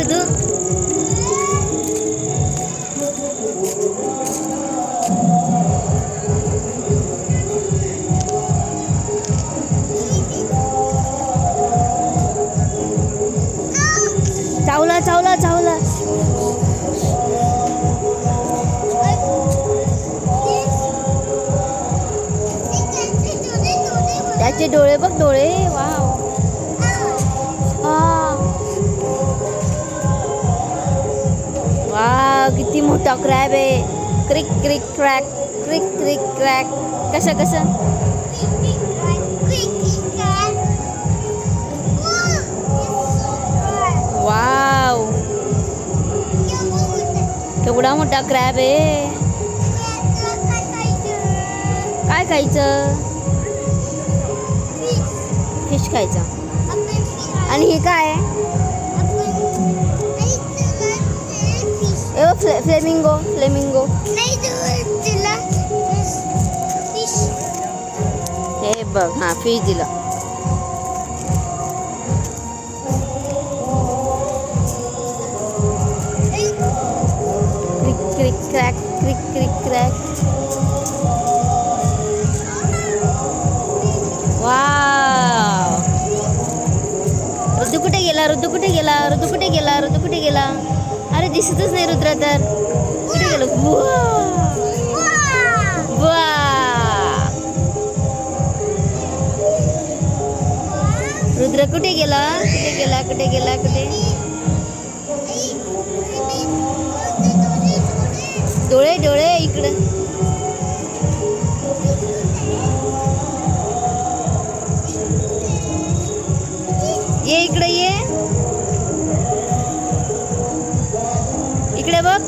ऋतू? चावला चावला चावला. त्याचे डोळे बघ, डोळे. वाव. वा किती मोठा क्रॅब आहे. क्रिक क्रिक क्रॅक, क्रिक क्रिक क्रॅक. कसं कसं? वाव केवढा मोठा क्रॅब आहे. काय खायचं? फिश खायचं. आणि हे काय आहे? फ्लेमिंगो. फ्लेमिंगो हे बघ. हा फिश दिला. क्रिक क्रिक क्रॅक, क्रिक क्रिक क्रॅक. वाव. ऋतू कुठे गेला? ऋतू कुठे गेला? ऋतू कुठे गेला? ऋतू कुठे गेला? अरे दिसतच नाही रुद्र तर. कुठे गेलो? रुद्र कुठे गेला? कुठे गेला? कुठे गेला? कुठे? डोळे डोळे इकडं. ये इकडे ये. इकडे बघ.